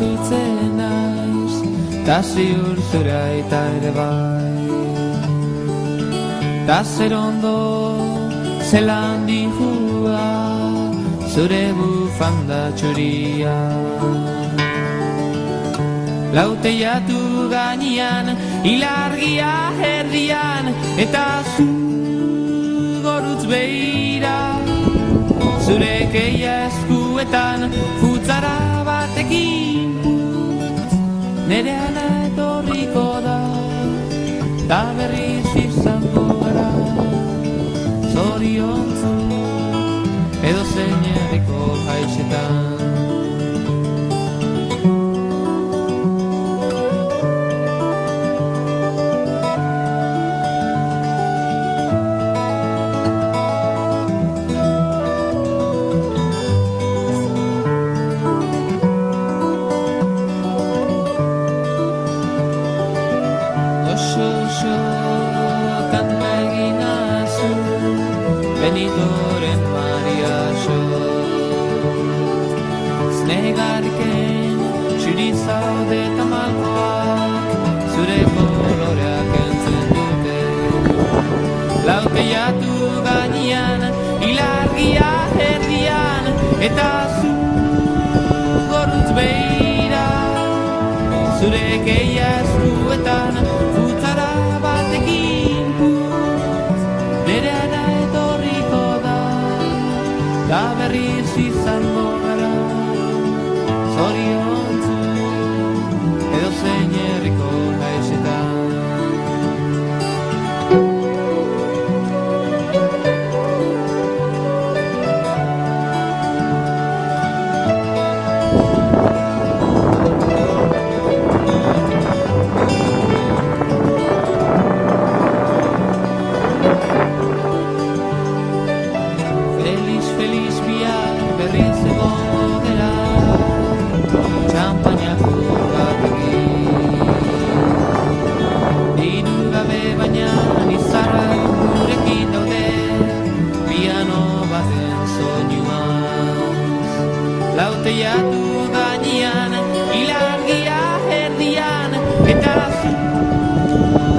izutzen naiz, ta ziur zura eta ere bai. Ta zer ondo zelan dihua, zure bufanda txuria. Lauteiatu gainean, ilargia herrian, eta zu gorutz behira. Zure keia eskuetan, futzara batekin putz, nere ana etorriko da, ta berriz izango gara. Zoriontzu, edo zein herriko haitzetan. Benitoren Maria so Znegarken txuri zaude eta malkoak zure koloreak entzen dute. Lauteiatu gainean, ilargia herrian, eta zu gorutz behira. Zure keia eskuetan, futzara batekin putz, nere ana etorriko da, ta berriz izango gara. Zoriontzu, edo zein herriko haitzetan. Feliz bihar berriz egongo dela, txampainako batekin. Diru gabe baina izarrak gurekin daude, piano baten soinuaz. Lauteiatu gainean, ilargia herrian, eta zu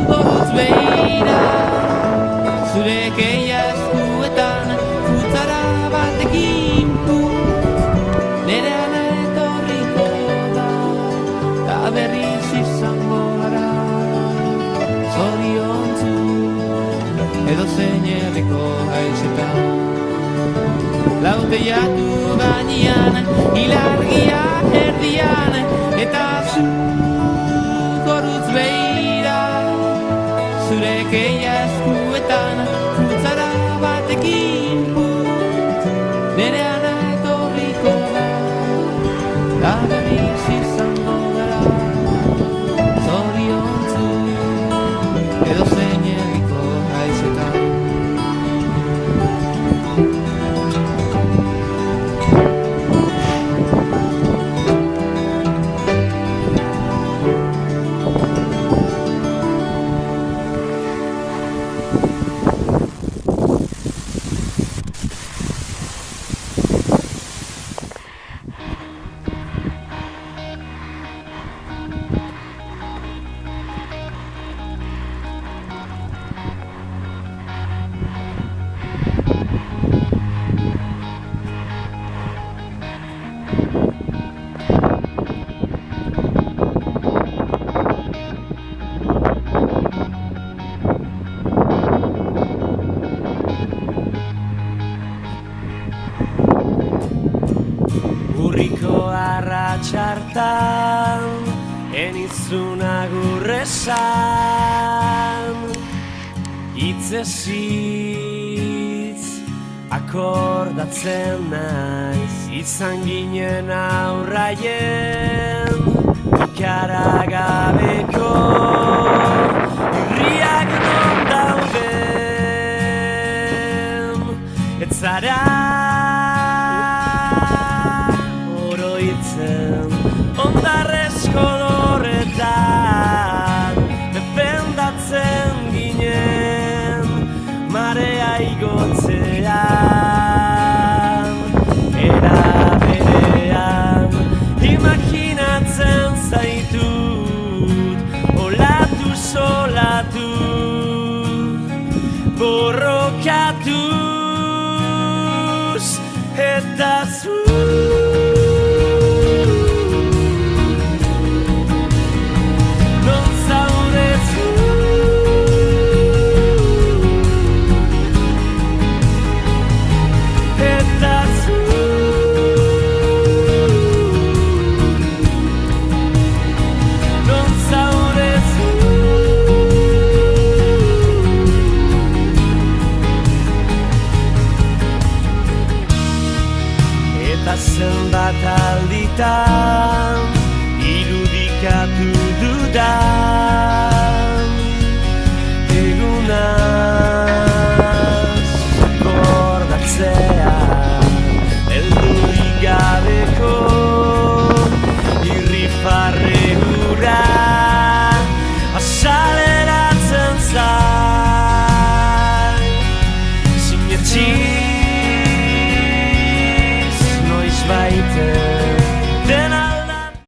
gorutz behira. Zure keia eskuetan, futzara batekin putz, nere ana etorriko da, ta berriz izango gara. Zoriontzu, edo zein herriko haitzetan. Lauteiatu gainean, ilargia herrian, eta zu gorutz behira. Zure keia eskuetan, futzara batekin putz, nere ana etorriko da, ta berriz izango gara. Zoriontzu, edo zein herriko haitzetan. Urriko arratxartan, enizun agurresan, hitzez hitz akordatzen naiz, izan ginen aurraien, ikara gabeko irriak non dauden, ez zara ondarrezko dorretan defendatzen ginen marea igotzean era berean imagina Gogoratzen zaitut olatu solatu borrokatuz eta zu non zaude zu eta zu zenbat alditan irudikatu dudan